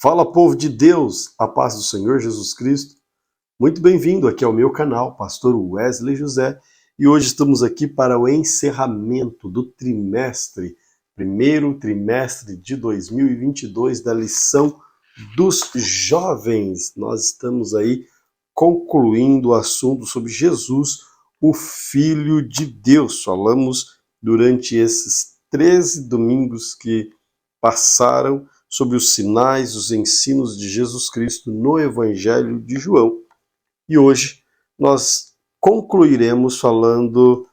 Fala, povo de Deus, a paz do Senhor Jesus Cristo. Muito bem-vindo aqui ao meu canal, Pastor Wesley José, e hoje estamos aqui para o encerramento do primeiro trimestre de 2022 da lição dos jovens. Nós estamos aí concluindo o assunto sobre Jesus, o Filho de Deus. Falamos durante esses 13 domingos que passaram sobre os sinais, os ensinos de Jesus Cristo no Evangelho de João. E hoje nós concluiremos falando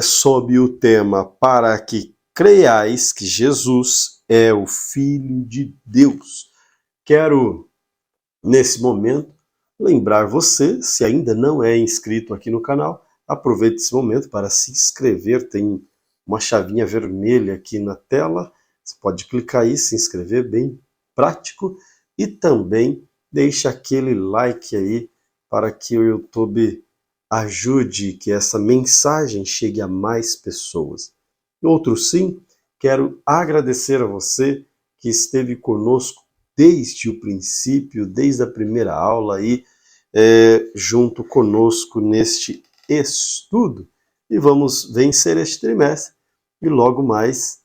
sobre o tema para que creiais que Jesus é o Filho de Deus. Quero, nesse momento, lembrar você, se ainda não é inscrito aqui no canal, aproveite esse momento para se inscrever. Tem uma chavinha vermelha aqui na tela. Você pode clicar aí, se inscrever, bem prático. E também deixa aquele like aí para que o YouTube ajude que essa mensagem chegue a mais pessoas. Outro sim, quero agradecer a você que esteve conosco desde o princípio, desde a primeira aula aí, junto conosco neste estudo. E vamos vencer este trimestre e logo mais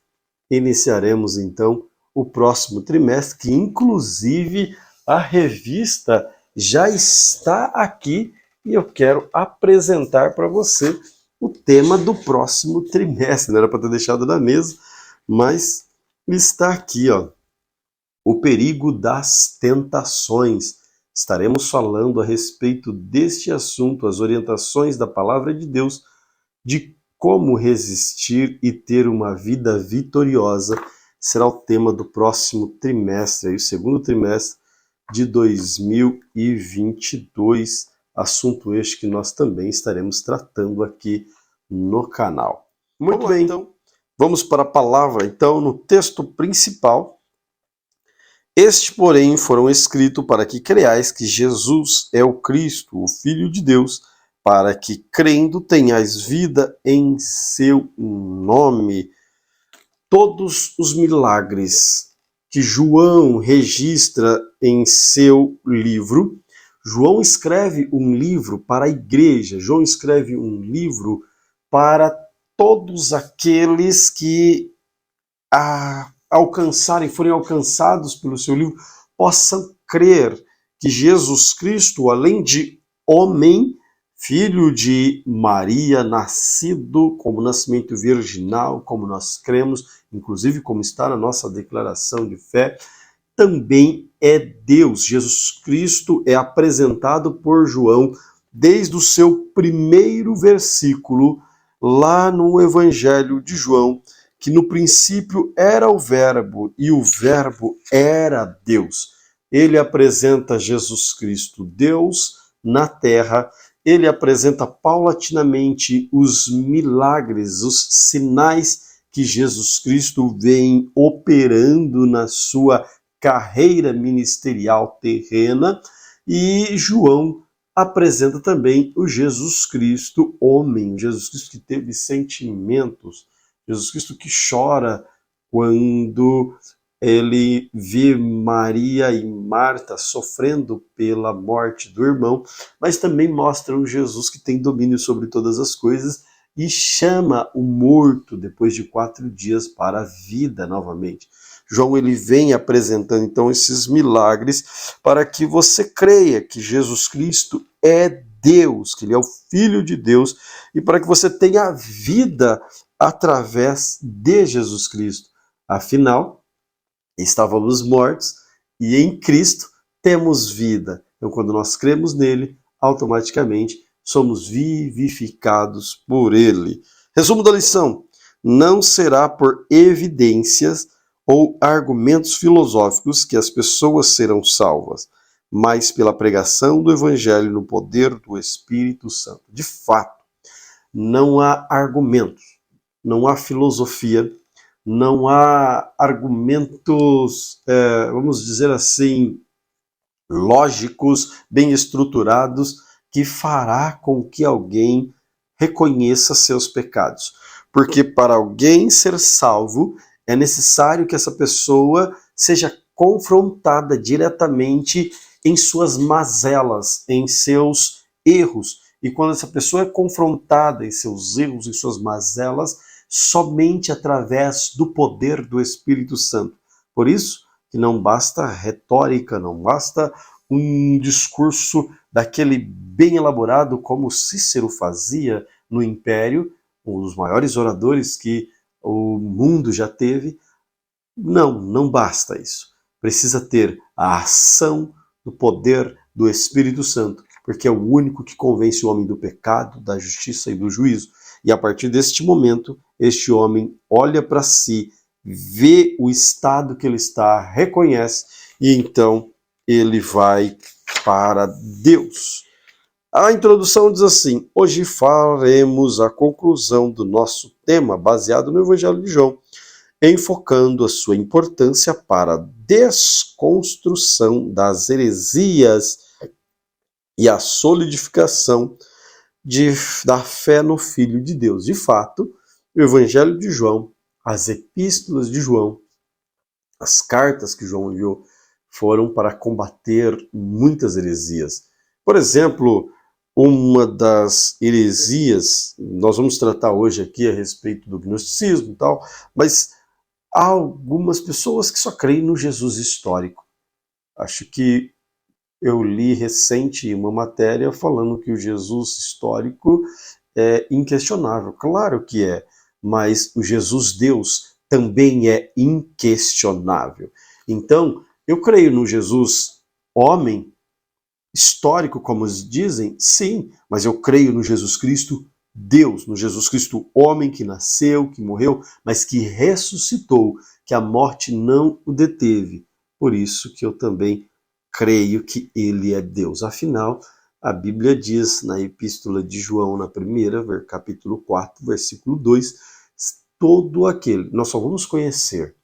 iniciaremos então o próximo trimestre, que inclusive a revista já está aqui e eu quero apresentar para você o tema do próximo trimestre. Não era para ter deixado na mesa, mas está aqui, ó. O perigo das tentações. Estaremos falando a respeito deste assunto, as orientações da Palavra de Deus, de como resistir e ter uma vida vitoriosa, será o tema do próximo trimestre, aí, o segundo trimestre de 2022, assunto este que nós também estaremos tratando aqui no canal. Muito bem, então, vamos para a palavra, então, no texto principal. Este, porém, foram escritos para que creiais que Jesus é o Cristo, o Filho de Deus, para que, crendo, tenhais vida em seu nome. Todos os milagres que João registra em seu livro, João escreve um livro para a igreja, João escreve um livro para todos aqueles que forem alcançados pelo seu livro, possam crer que Jesus Cristo, além de homem, filho de Maria, nascido como nascimento virginal, como nós cremos, inclusive como está na nossa declaração de fé, também é Deus. Jesus Cristo é apresentado por João desde o seu primeiro versículo, lá no Evangelho de João, que no princípio era o Verbo, e o Verbo era Deus. Ele apresenta Jesus Cristo, Deus na terra. Ele apresenta paulatinamente os milagres, os sinais que Jesus Cristo vem operando na sua carreira ministerial terrena. E João apresenta também o Jesus Cristo homem, Jesus Cristo que teve sentimentos, Jesus Cristo que chora quando ele vê Maria e Marta sofrendo pela morte do irmão, mas também mostra um Jesus que tem domínio sobre todas as coisas e chama o morto depois de 4 dias para a vida novamente. João ele vem apresentando então esses milagres para que você creia que Jesus Cristo é Deus, que ele é o Filho de Deus, e para que você tenha vida através de Jesus Cristo. Afinal, estávamos mortos e em Cristo temos vida. Então, quando nós cremos nele, automaticamente somos vivificados por ele. Resumo da lição: não será por evidências ou argumentos filosóficos que as pessoas serão salvas, mas pela pregação do Evangelho no poder do Espírito Santo. De fato, não há argumentos, não há filosofia, não há argumentos, vamos dizer assim, lógicos, bem estruturados, que fará com que alguém reconheça seus pecados. Porque para alguém ser salvo, é necessário que essa pessoa seja confrontada diretamente em suas mazelas, em seus erros. E quando essa pessoa é confrontada em seus erros, em suas mazelas, somente através do poder do Espírito Santo. Por isso que não basta retórica, não basta um discurso daquele bem elaborado como Cícero fazia no Império, um dos maiores oradores que o mundo já teve. Não basta isso. Precisa ter a ação do poder do Espírito Santo, porque é o único que convence o homem do pecado, da justiça e do juízo. E a partir deste momento, este homem olha para si, vê o estado que ele está, reconhece, e então ele vai para Deus. A introdução diz assim: hoje faremos a conclusão do nosso tema baseado no Evangelho de João, enfocando a sua importância para a desconstrução das heresias e a solidificação da fé no Filho de Deus. De fato, o Evangelho de João, as epístolas de João, as cartas que João enviou, foram para combater muitas heresias. Por exemplo, uma das heresias, nós vamos tratar hoje aqui a respeito do gnosticismo e tal, mas há algumas pessoas que só creem no Jesus histórico. Acho que eu li recente uma matéria falando que o Jesus histórico é inquestionável. Claro que é, mas o Jesus Deus também é inquestionável. Então, eu creio no Jesus homem, histórico, como dizem, sim, mas eu creio no Jesus Cristo Deus, no Jesus Cristo homem que nasceu, que morreu, mas que ressuscitou, que a morte não o deteve. Por isso que eu também creio que ele é Deus. Afinal, a Bíblia diz na Epístola de João, na primeira, capítulo 4, versículo 2, todo aquele, nós só vamos conhecer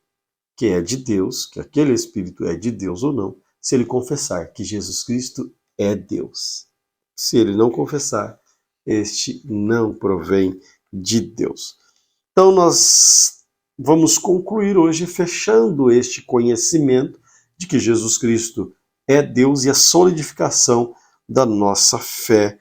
que é de Deus, que aquele Espírito é de Deus ou não, se ele confessar que Jesus Cristo é Deus. Se ele não confessar, este não provém de Deus. Então nós vamos concluir hoje fechando este conhecimento de que Jesus Cristo é Deus e a solidificação da nossa fé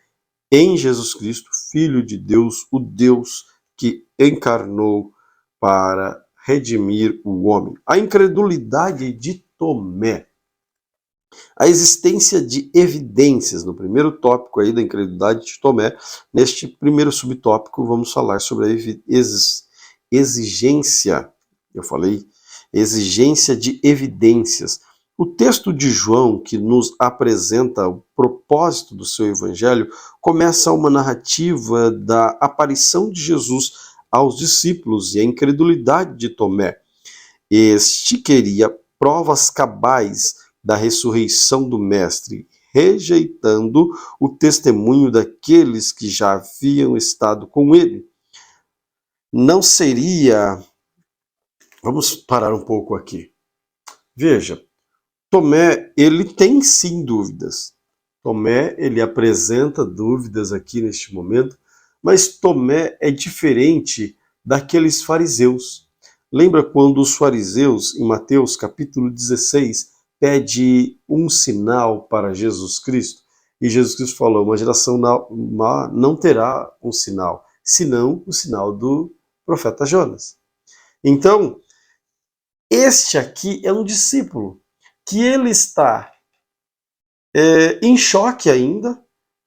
em Jesus Cristo, Filho de Deus, o Deus que encarnou para redimir o homem. A incredulidade de Tomé. A existência de evidências, no primeiro tópico aí da incredulidade de Tomé, neste primeiro subtópico vamos falar sobre a exigência, eu falei, exigência de evidências. O texto de João, que nos apresenta o propósito do seu evangelho, começa uma narrativa da aparição de Jesus aos discípulos e a incredulidade de Tomé. Este queria provas cabais da ressurreição do Mestre, rejeitando o testemunho daqueles que já haviam estado com ele. Não seria... Vamos parar um pouco aqui. Veja, Tomé, ele tem sim dúvidas. Tomé, ele apresenta dúvidas aqui neste momento, mas Tomé é diferente daqueles fariseus. Lembra quando os fariseus, em Mateus capítulo 16, pede um sinal para Jesus Cristo? E Jesus Cristo falou, uma geração má não terá um sinal, senão o sinal do profeta Jonas. Então, este aqui é um discípulo que ele está em choque ainda.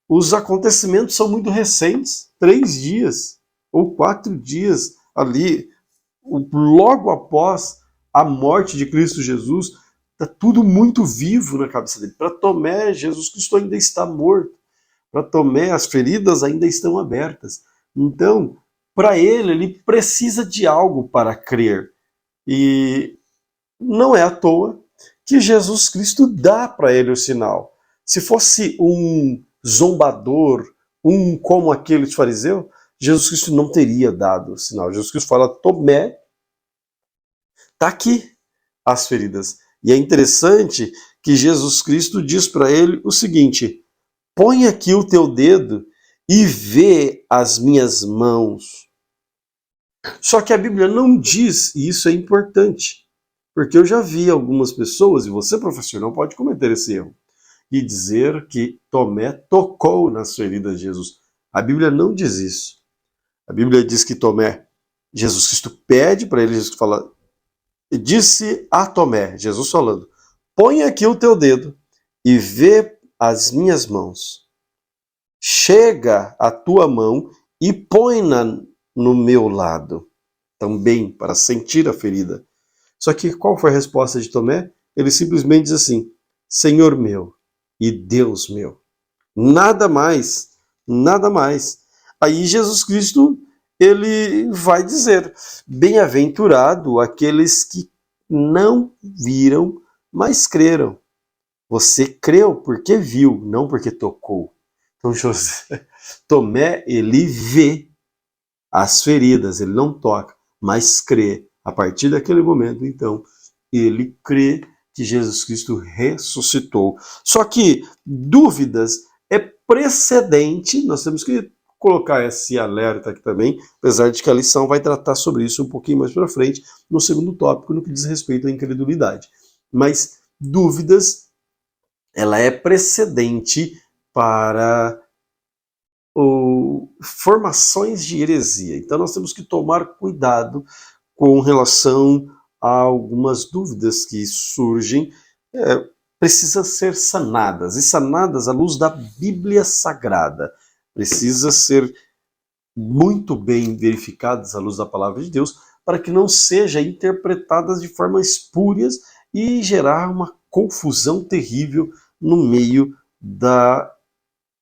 Os acontecimentos são muito recentes, 3 dias ou 4 dias ali, logo após a morte de Cristo Jesus, está tudo muito vivo na cabeça dele. Para Tomé, Jesus Cristo ainda está morto. Para Tomé, as feridas ainda estão abertas. Então, para ele precisa de algo para crer. E não é à toa que Jesus Cristo dá para ele o sinal. Se fosse um zombador, um como aquele fariseu, Jesus Cristo não teria dado o sinal. Jesus Cristo fala, Tomé, está aqui as feridas. E é interessante que Jesus Cristo diz para ele o seguinte, põe aqui o teu dedo e vê as minhas mãos. Só que a Bíblia não diz, e isso é importante, Porque eu já vi algumas pessoas, e você, professor, não pode cometer esse erro, e dizer que Tomé tocou nas feridas de Jesus. A Bíblia não diz isso. A Bíblia diz que Tomé, Jesus Cristo pede para ele, Jesus fala, disse a Tomé, Jesus falando, põe aqui o teu dedo e vê as minhas mãos. Chega a tua mão e põe-na no meu lado, também para sentir a ferida. Só que qual foi a resposta de Tomé? Ele simplesmente diz assim, Senhor meu e Deus meu. Nada mais, nada mais. Aí Jesus Cristo, ele vai dizer, bem-aventurado aqueles que não viram, mas creram. Você creu porque viu, não porque tocou. Então, Tomé, ele vê as feridas, ele não toca, mas crê. A partir daquele momento, então, ele crê que Jesus Cristo ressuscitou. Só que dúvidas é precedente, nós temos que colocar esse alerta aqui também, apesar de que a lição vai tratar sobre isso um pouquinho mais para frente, no segundo tópico, no que diz respeito à incredulidade. Mas dúvidas, ela é precedente para formações de heresia. Então nós temos que tomar cuidado com relação a algumas dúvidas que surgem, precisam ser sanadas, e sanadas à luz da Bíblia Sagrada. Precisa ser muito bem verificadas à luz da Palavra de Deus, para que não sejam interpretadas de forma espúrias e gerar uma confusão terrível no meio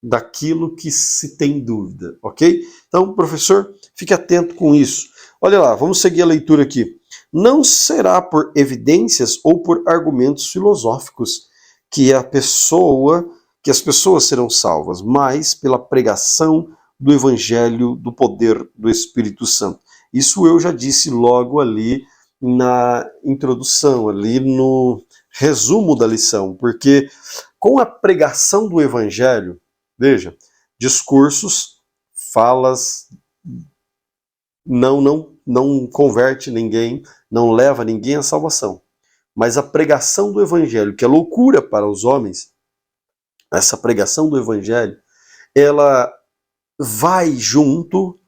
daquilo que se tem dúvida, ok? Então, professor, fique atento com isso. Olha lá, vamos seguir a leitura aqui. Não será por evidências ou por argumentos filosóficos que as pessoas serão salvas, mas pela pregação do Evangelho do poder do Espírito Santo. Isso eu já disse logo ali na introdução, ali no resumo da lição, porque com a pregação do Evangelho, veja, discursos, falas, não converte ninguém, não leva ninguém à salvação. Mas a pregação do Evangelho, que é loucura para os homens, essa pregação do Evangelho, ela vai junto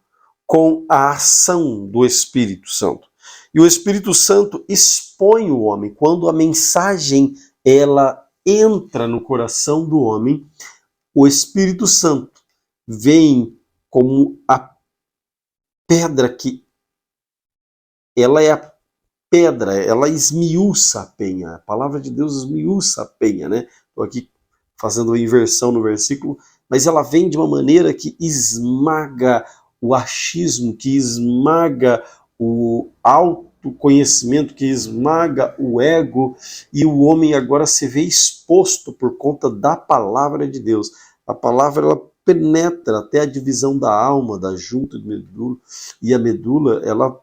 com a ação do Espírito Santo. E o Espírito Santo expõe o homem. Quando a mensagem ela entra no coração do homem, o Espírito Santo vem como a pedra que... Ela é a pedra, ela esmiuça a penha. A palavra de Deus esmiuça a penha, né? Estou aqui fazendo a inversão no versículo, mas ela vem de uma maneira que esmaga o achismo, que esmaga o autoconhecimento, que esmaga o ego, e o homem agora se vê exposto por conta da palavra de Deus. A palavra, ela penetra até a divisão da alma, da junta do medula, e a medula, ela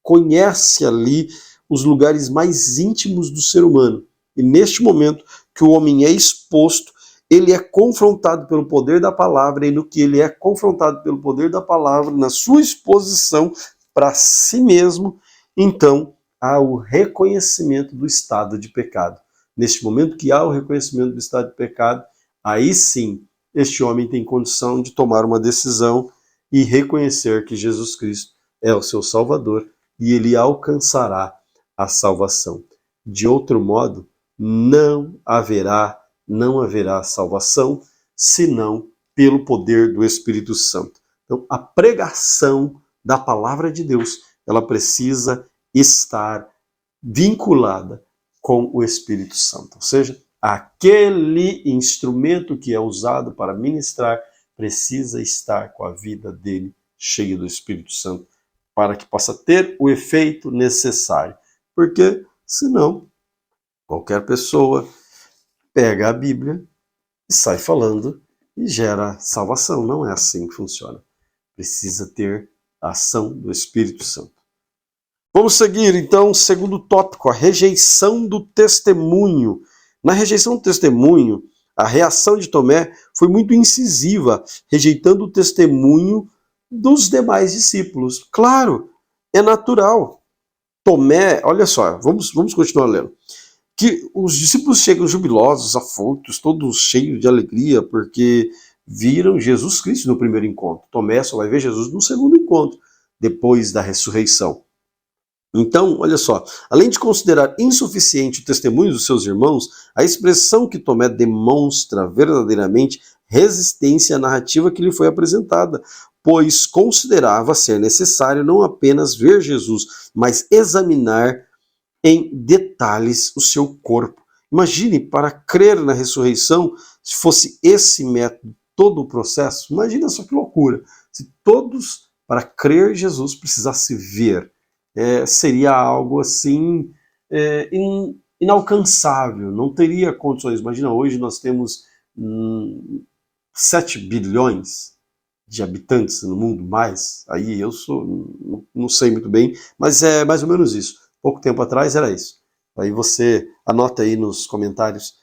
conhece ali os lugares mais íntimos do ser humano. E neste momento que o homem é exposto, ele é confrontado pelo poder da palavra, e no que ele é confrontado pelo poder da palavra, na sua exposição para si mesmo, então há o reconhecimento do estado de pecado. Neste momento que há o reconhecimento do estado de pecado, aí sim, este homem tem condição de tomar uma decisão e reconhecer que Jesus Cristo é o seu Salvador, e ele alcançará a salvação. De outro modo, não haverá salvação, senão pelo poder do Espírito Santo. Então, a pregação da palavra de Deus, ela precisa estar vinculada com o Espírito Santo. Ou seja, aquele instrumento que é usado para ministrar precisa estar com a vida dele cheia do Espírito Santo, para que possa ter o efeito necessário. Porque, senão, qualquer pessoa pega a Bíblia e sai falando e gera salvação. Não é assim que funciona. Precisa ter a ação do Espírito Santo. Vamos seguir, então, o segundo tópico, a rejeição do testemunho. Na rejeição do testemunho, a reação de Tomé foi muito incisiva, rejeitando o testemunho dos demais discípulos. Claro, é natural Tomé, olha só, vamos continuar lendo. Que os discípulos chegam jubilosos, afoitos, todos cheios de alegria, porque viram Jesus Cristo no primeiro encontro. Tomé só vai ver Jesus no segundo encontro, depois da ressurreição. Então, olha só, além de considerar insuficiente o testemunho dos seus irmãos, a expressão que Tomé demonstra verdadeiramente resistência à narrativa que lhe foi apresentada, pois considerava ser necessário não apenas ver Jesus, mas examinar em detalhes o seu corpo. Imagine, para crer na ressurreição, se fosse esse método, todo o processo, imagina só que loucura. Se todos, para crer em Jesus, precisassem ver, seria algo assim inalcançável, não teria condições. Imagina, hoje nós temos 7 bilhões de habitantes no mundo, mais, aí eu não sei muito bem, mas é mais ou menos isso. Pouco tempo atrás era isso. Aí você anota aí nos comentários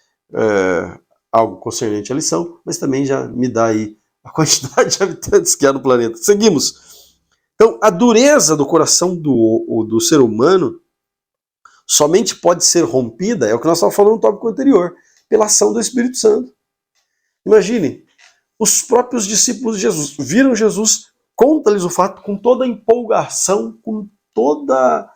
algo concernente à lição, mas também já me dá aí a quantidade de habitantes que há no planeta. Seguimos. Então, a dureza do coração do ser humano somente pode ser rompida, é o que nós estávamos falando no tópico anterior, pela ação do Espírito Santo. Imagine, os próprios discípulos de Jesus viram Jesus, conta-lhes o fato com toda a empolgação, com toda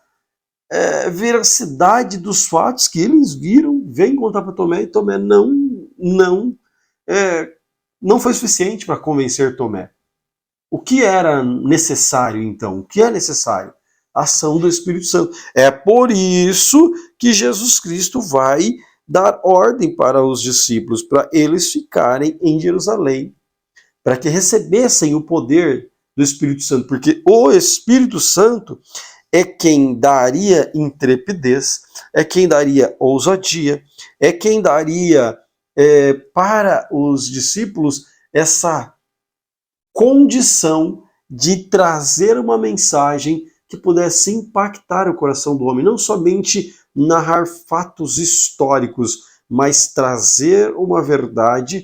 veracidade dos fatos que eles viram, vem contar para Tomé, e Tomé não foi suficiente para convencer Tomé. O que era necessário, então? O que é necessário? A ação do Espírito Santo. É por isso que Jesus Cristo vai dar ordem para os discípulos, para eles ficarem em Jerusalém, para que recebessem o poder do Espírito Santo, porque o Espírito Santo é quem daria intrepidez, é quem daria ousadia, é quem daria para os discípulos essa condição de trazer uma mensagem que pudesse impactar o coração do homem, não somente narrar fatos históricos, mas trazer uma verdade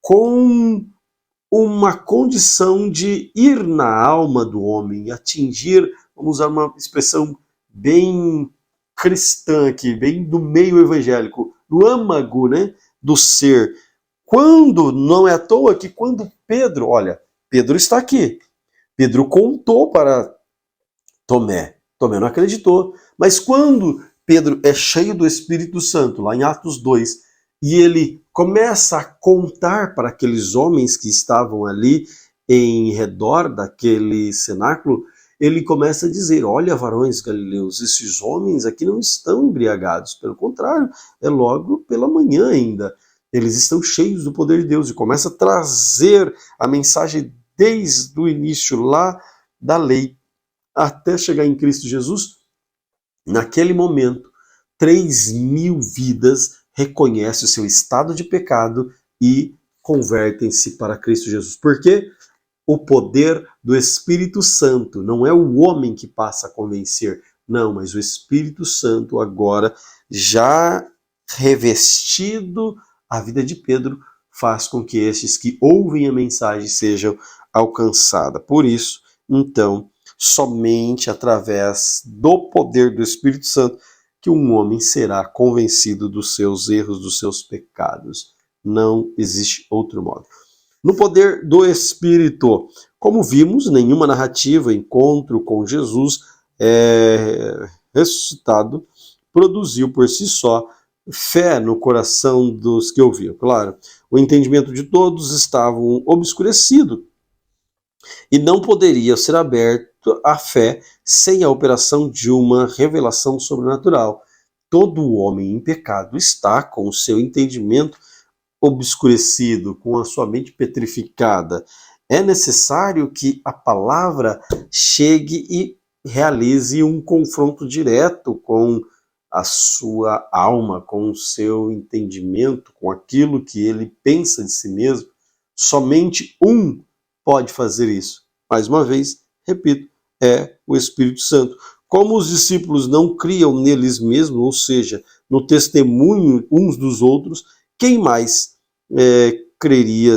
com uma condição de ir na alma do homem, atingir, vamos usar uma expressão bem cristã aqui, bem do meio evangélico, no âmago, né, do ser. Quando, não é à toa que quando Pedro está aqui, Pedro contou para Tomé não acreditou, mas quando Pedro é cheio do Espírito Santo, lá em Atos 2, e ele começa a contar para aqueles homens que estavam ali em redor daquele cenáculo, ele começa a dizer: olha, varões galileus, esses homens aqui não estão embriagados, pelo contrário, é logo pela manhã ainda. Eles estão cheios do poder de Deus, e começa a trazer a mensagem desde o início lá da lei até chegar em Cristo Jesus. Naquele momento, 3.000 vidas reconhecem o seu estado de pecado e convertem-se para Cristo Jesus. Por quê? O poder do Espírito Santo. Não é o homem que passa a convencer, não, mas o Espírito Santo agora, já revestido a vida de Pedro, faz com que estes que ouvem a mensagem sejam alcançados. Por isso, então, somente através do poder do Espírito Santo que um homem será convencido dos seus erros, dos seus pecados. Não existe outro modo. No poder do Espírito, como vimos, nenhuma narrativa, encontro com Jesus ressuscitado, produziu por si só fé no coração dos que ouviam. Claro, o entendimento de todos estava obscurecido e não poderia ser aberto à fé sem a operação de uma revelação sobrenatural. Todo homem em pecado está com o seu entendimento obscurecido, com a sua mente petrificada. É necessário que a palavra chegue e realize um confronto direto com a sua alma, com o seu entendimento, com aquilo que ele pensa de si mesmo. Somente um pode fazer isso. Mais uma vez, repito, é o Espírito Santo. Como os discípulos não criam neles mesmos, ou seja, no testemunho uns dos outros, quem mais creria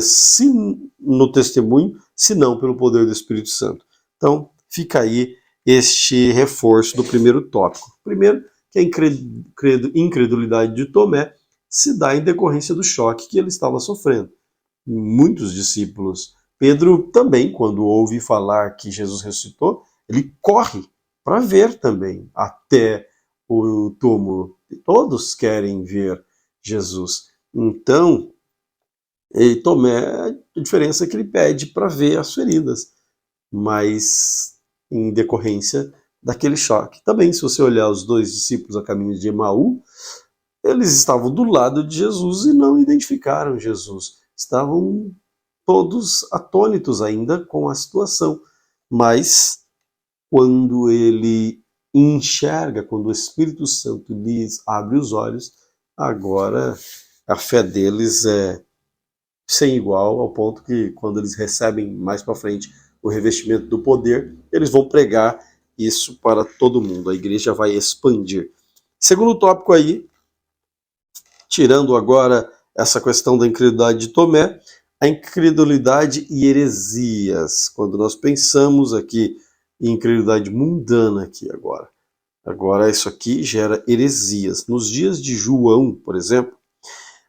no testemunho, se não pelo poder do Espírito Santo? Então, fica aí este reforço do primeiro tópico. Primeiro, que a incredulidade de Tomé se dá em decorrência do choque que ele estava sofrendo. Muitos discípulos. Pedro também, quando ouve falar que Jesus ressuscitou, ele corre para ver também até o túmulo. Todos querem ver Jesus. Então, Tomé, a diferença é que ele pede para ver as feridas, mas em decorrência daquele choque. Também, se você olhar os dois discípulos a caminho de Emaú, eles estavam do lado de Jesus e não identificaram Jesus. Estavam todos atônitos ainda com a situação. Mas quando ele enxerga, quando o Espírito Santo lhes abre os olhos, agora a fé deles é sem igual, ao ponto que quando eles recebem mais para frente o revestimento do poder, eles vão pregar isso para todo mundo. A igreja vai expandir. Segundo tópico aí, tirando agora essa questão da incredulidade de Tomé, a incredulidade e heresias. Quando nós pensamos aqui em incredulidade mundana aqui agora isso aqui gera heresias. Nos dias de João, por exemplo,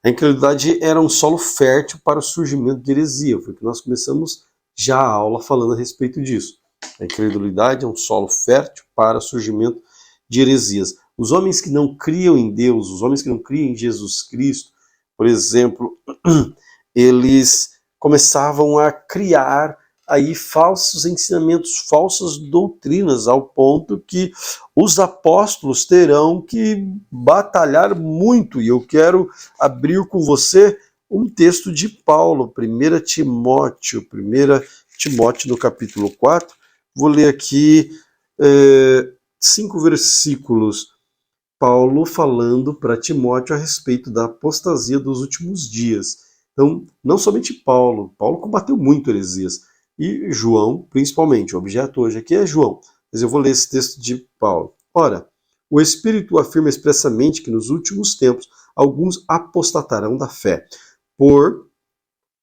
a incredulidade era um solo fértil para o surgimento de heresia. Foi que nós começamos já a aula falando a respeito disso. A incredulidade é um solo fértil para o surgimento de heresias. Os homens que não criam em Deus, os homens que não criam em Jesus Cristo, por exemplo, eles começavam a criar aí falsos ensinamentos, falsas doutrinas, ao ponto que os apóstolos terão que batalhar muito. E eu quero abrir com você um texto de Paulo, 1 Timóteo no capítulo 4. Vou ler aqui 5 versículos. Paulo falando para Timóteo a respeito da apostasia dos últimos dias. Então, não somente Paulo combateu muito heresias, e João, principalmente. O objeto hoje aqui é João, mas eu vou ler esse texto de Paulo. Ora, o Espírito afirma expressamente que nos últimos tempos alguns apostatarão da fé, por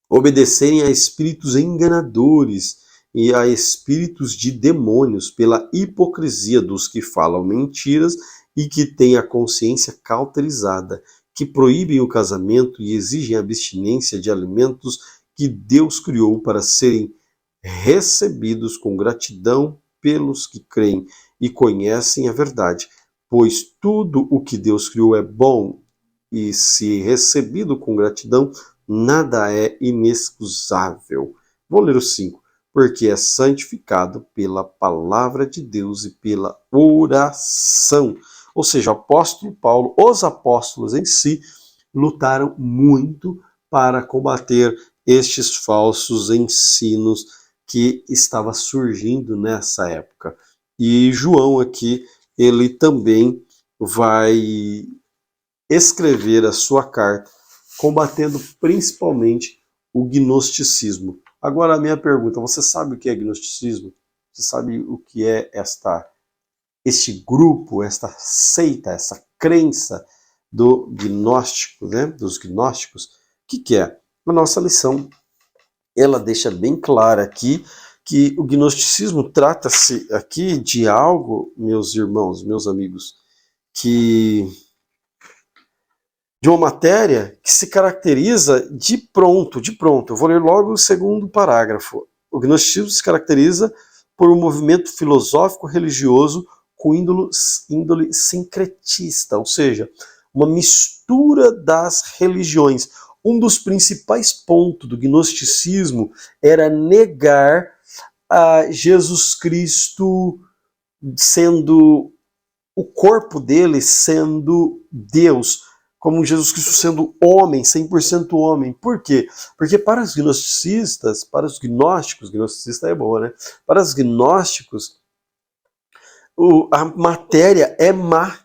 obedecerem a espíritos enganadores e a espíritos de demônios, pela hipocrisia dos que falam mentiras e que têm a consciência cauterizada, que proíbem o casamento e exigem abstinência de alimentos que Deus criou para serem recebidos com gratidão pelos que creem e conhecem a verdade, pois tudo o que Deus criou é bom e, se recebido com gratidão, nada é inexcusável. Vou ler o 5. Porque é santificado pela palavra de Deus e pela oração. Ou seja, o apóstolo Paulo, os apóstolos em si, lutaram muito para combater estes falsos ensinos que estava surgindo nessa época. E João aqui, ele também vai escrever a sua carta combatendo principalmente o gnosticismo. Agora a minha pergunta, você sabe o que é gnosticismo? Você sabe o que é este grupo, esta seita, essa crença do gnóstico, né? Dos gnósticos? O que é? A nossa lição, ela deixa bem clara aqui que o gnosticismo trata-se aqui de algo, meus irmãos, meus amigos, de uma matéria que se caracteriza de pronto. Eu vou ler logo o segundo parágrafo. O gnosticismo se caracteriza por um movimento filosófico religioso com índole sincretista, ou seja, uma mistura das religiões. Um dos principais pontos do gnosticismo era negar a Jesus Cristo sendo o corpo dele sendo Deus, como Jesus Cristo sendo homem, 100% homem. Por quê? Porque para os gnosticistas, para os gnósticos, gnosticista é boa, né? Para os gnósticos, a matéria é má.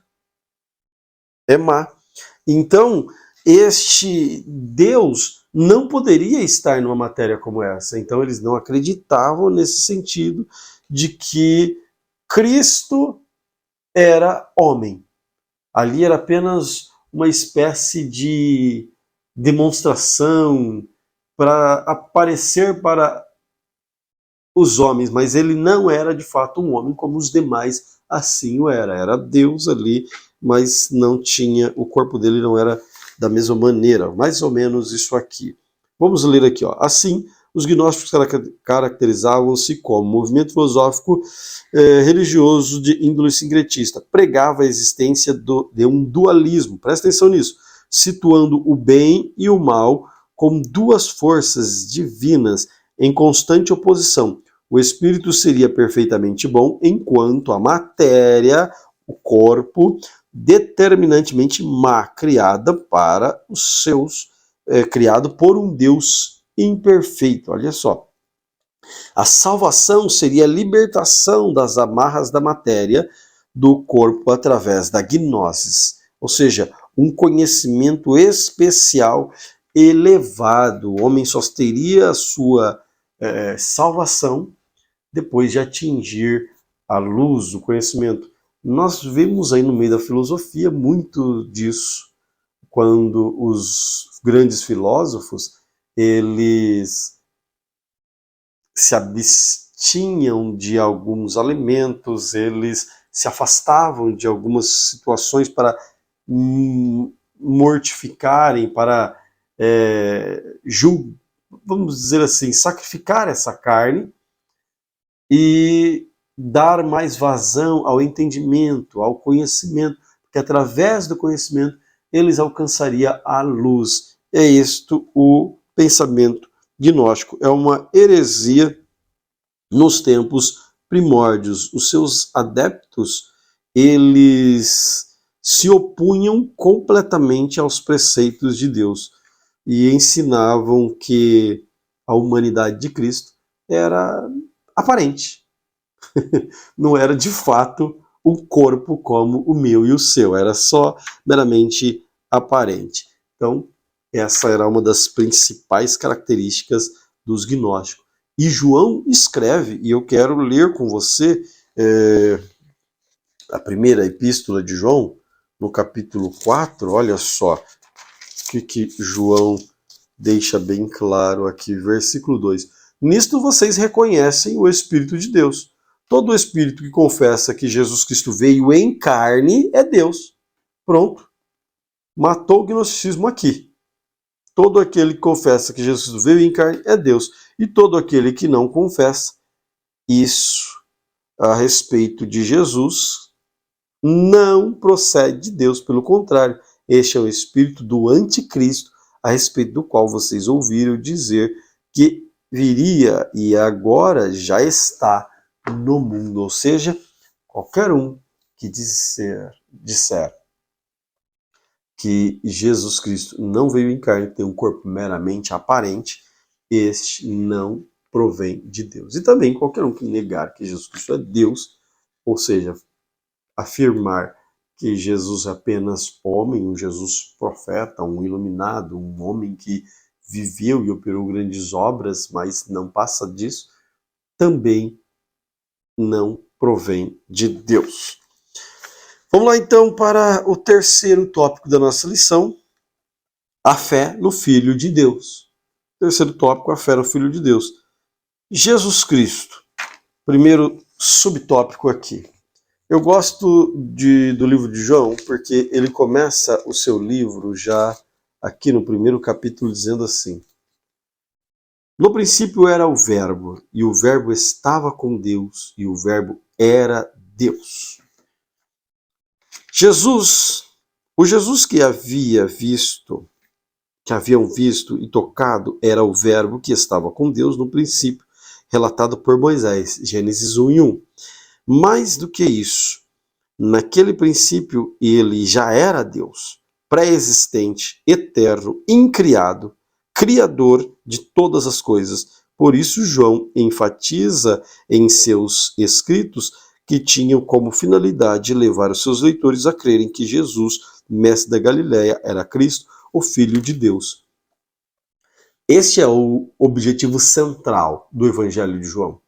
É má. Então, este Deus não poderia estar numa matéria como essa. Então, eles não acreditavam nesse sentido de que Cristo era homem. Ali era apenas uma espécie de demonstração para aparecer para os homens, mas ele não era de fato um homem como os demais assim o era. Era Deus ali, mas não tinha, o corpo dele não era da mesma maneira. Mais ou menos isso aqui. Vamos ler aqui, ó. Assim, os gnósticos caracterizavam-se como movimento filosófico religioso de índole sincretista. Pregava a existência de um dualismo, presta atenção nisso, situando o bem e o mal como duas forças divinas em constante oposição. O espírito seria perfeitamente bom, enquanto a matéria, o corpo, determinantemente má, criada para os seus, criado por um Deus imperfeito. Olha só. A salvação seria a libertação das amarras da matéria do corpo através da gnose, ou seja, um conhecimento especial elevado. O homem só teria a sua salvação depois de atingir a luz do conhecimento. Nós vemos aí no meio da filosofia muito disso, quando os grandes filósofos, eles se abstinham de alguns alimentos, eles se afastavam de algumas situações para mortificarem, para, vamos dizer assim, sacrificar essa carne e dar mais vazão ao entendimento, ao conhecimento, porque através do conhecimento eles alcançariam a luz. É isto o pensamento gnóstico. É uma heresia nos tempos primórdios. Os seus adeptos, eles se opunham completamente aos preceitos de Deus e ensinavam que a humanidade de Cristo era aparente. Não era de fato um corpo como o meu e o seu, era só meramente aparente. Então, essa era uma das principais características dos gnósticos. E João escreve, e eu quero ler com você a primeira epístola de João, no capítulo 4, olha só o que João deixa bem claro aqui, versículo 2. Nisto vocês reconhecem o Espírito de Deus. Todo espírito que confessa que Jesus Cristo veio em carne é Deus. Pronto. Matou o gnosticismo aqui. Todo aquele que confessa que Jesus Cristo veio em carne é Deus. E todo aquele que não confessa isso a respeito de Jesus não procede de Deus. Pelo contrário, este é o espírito do anticristo, a respeito do qual vocês ouviram dizer que viria e agora já está no mundo. Ou seja, qualquer um que disser que Jesus Cristo não veio em carne, tem um corpo meramente aparente, este não provém de Deus. E também qualquer um que negar que Jesus Cristo é Deus, ou seja, afirmar que Jesus é apenas homem, um Jesus profeta, um iluminado, um homem que viveu e operou grandes obras, mas não passa disso, também não provém de Deus. Vamos lá então para o terceiro tópico da nossa lição, a fé no Filho de Deus. Terceiro tópico, a fé no Filho de Deus. Jesus Cristo. Primeiro subtópico aqui. Eu gosto do livro de João porque ele começa o seu livro já aqui no primeiro capítulo dizendo assim: no princípio era o Verbo, e o Verbo estava com Deus, e o Verbo era Deus. O Jesus que haviam visto e tocado era o Verbo que estava com Deus no princípio, relatado por Moisés, Gênesis 1 e 1. Mais do que isso, naquele princípio ele já era Deus, pré-existente, eterno, incriado, criador de todas as coisas. Por isso João enfatiza em seus escritos que tinham como finalidade levar os seus leitores a crerem que Jesus, mestre da Galileia, era Cristo, o Filho de Deus. Este é o objetivo central do Evangelho de João: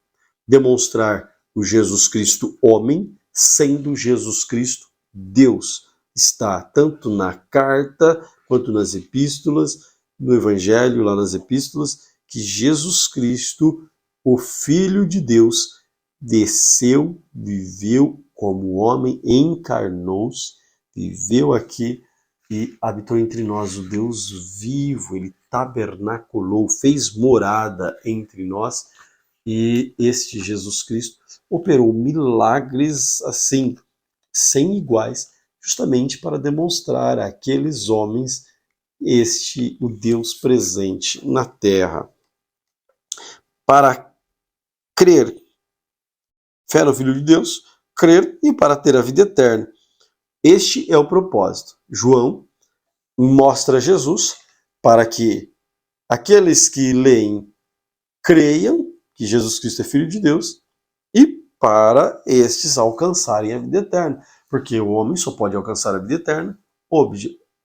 demonstrar o Jesus Cristo homem, sendo Jesus Cristo Deus. Está tanto na carta quanto nas epístolas, no Evangelho, lá nas epístolas, que Jesus Cristo o Filho de Deus desceu, viveu como homem, encarnou-se, viveu aqui e habitou entre nós, o Deus vivo. Ele tabernaculou, fez morada entre nós, e este Jesus Cristo operou milagres assim, sem iguais, justamente para demonstrar àqueles homens o Deus presente na terra. Para crer, fé no Filho de Deus, crer e para ter a vida eterna. Este é o propósito. João mostra Jesus para que aqueles que leem creiam que Jesus Cristo é Filho de Deus e para estes alcançarem a vida eterna. Porque o homem só pode alcançar a vida eterna,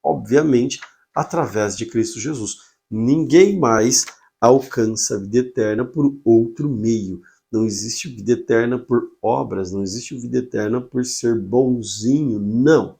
obviamente, através de Cristo Jesus. Ninguém mais alcança a vida eterna por outro meio. Não existe vida eterna por obras, não existe vida eterna por ser bonzinho, não.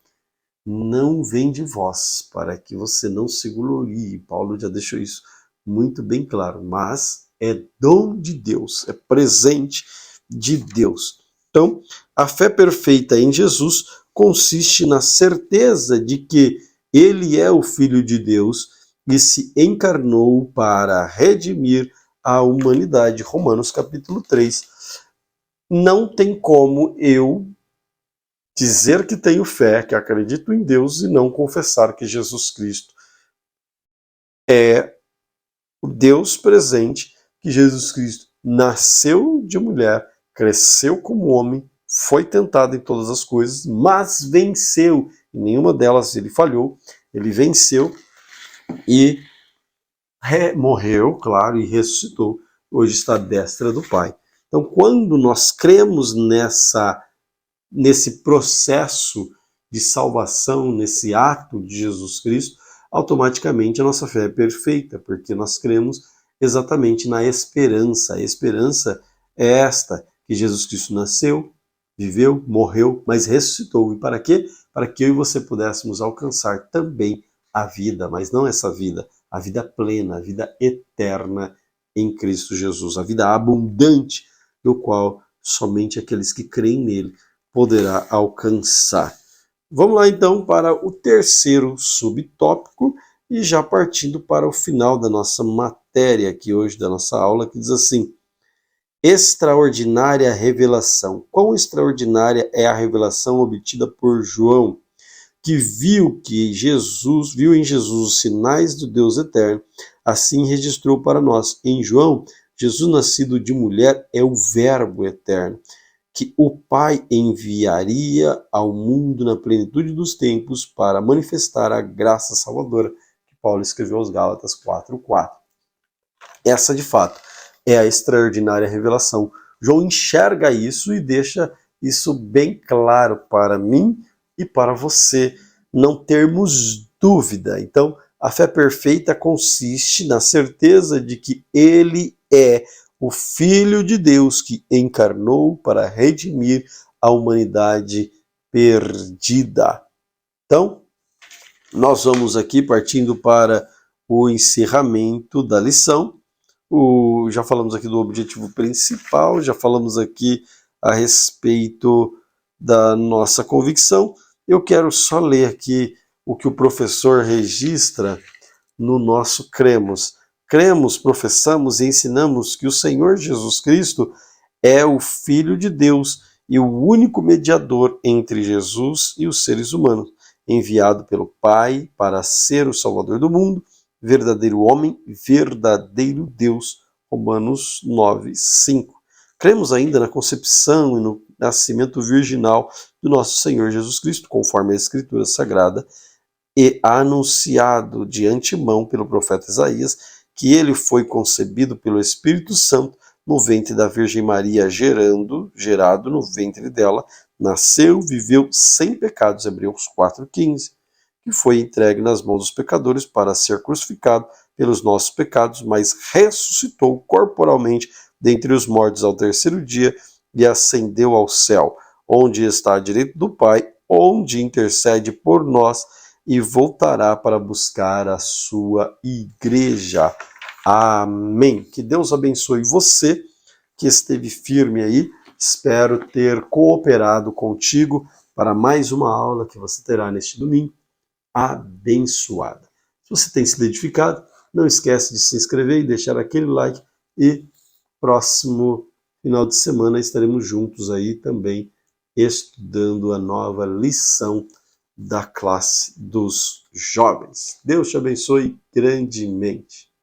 Não vem de vós, para que você não se glorie. Paulo já deixou isso muito bem claro, mas é dom de Deus, é presente de Deus. Então, a fé perfeita em Jesus consiste na certeza de que ele é o Filho de Deus e se encarnou para redimir a humanidade. Romanos capítulo 3. Não tem como eu dizer que tenho fé, que acredito em Deus e não confessar que Jesus Cristo é o Deus presente, que Jesus Cristo nasceu de mulher, cresceu como homem, foi tentado em todas as coisas, mas venceu. Em nenhuma delas ele falhou, ele venceu e morreu, claro, e ressuscitou. Hoje está à destra do Pai. Então, quando nós cremos nesse processo de salvação, nesse ato de Jesus Cristo, automaticamente a nossa fé é perfeita, porque nós cremos exatamente na esperança. A esperança é esta, que Jesus Cristo nasceu, viveu, morreu, mas ressuscitou. E para quê? Para que eu e você pudéssemos alcançar também a vida, mas não essa vida, a vida plena, a vida eterna em Cristo Jesus, a vida abundante, do qual somente aqueles que creem nele poderá alcançar. Vamos lá então para o terceiro subtópico e já partindo para o final da nossa matéria aqui hoje, da nossa aula, que diz assim: extraordinária revelação. Quão extraordinária é a revelação obtida por João, que viu em Jesus os sinais do Deus eterno, assim registrou para nós. Em João, Jesus nascido de mulher é o Verbo eterno, que o Pai enviaria ao mundo na plenitude dos tempos para manifestar a graça salvadora, que Paulo escreveu aos Gálatas 4:4. Essa, de fato, é a extraordinária revelação. João enxerga isso e deixa isso bem claro para mim e para você não termos dúvida. Então, a fé perfeita consiste na certeza de que ele é o Filho de Deus que encarnou para redimir a humanidade perdida. Então, nós vamos aqui partindo para o encerramento da lição. Já falamos aqui do objetivo principal, já falamos aqui a respeito da nossa convicção. Eu quero só ler aqui o que o professor registra no nosso Cremos. Cremos, professamos e ensinamos que o Senhor Jesus Cristo é o Filho de Deus e o único mediador entre Jesus e os seres humanos, enviado pelo Pai para ser o Salvador do mundo, verdadeiro homem, verdadeiro Deus. Romanos 9:5. Cremos ainda na concepção e no nascimento virginal do nosso Senhor Jesus Cristo, conforme a Escritura Sagrada, e anunciado de antemão pelo profeta Isaías, que ele foi concebido pelo Espírito Santo no ventre da Virgem Maria, gerado no ventre dela, nasceu, viveu sem pecados, Hebreus 4:15, que foi entregue nas mãos dos pecadores para ser crucificado pelos nossos pecados, mas ressuscitou corporalmente dentre os mortos ao terceiro dia e ascendeu ao céu, onde está à direita do Pai, onde intercede por nós e voltará para buscar a sua igreja. Amém. Que Deus abençoe você, que esteve firme aí. Espero ter cooperado contigo para mais uma aula que você terá neste domingo abençoada. Se você tem sido edificado, não esquece de se inscrever e deixar aquele like, e próximo final de semana estaremos juntos aí também estudando a nova lição da classe dos jovens. Deus te abençoe grandemente.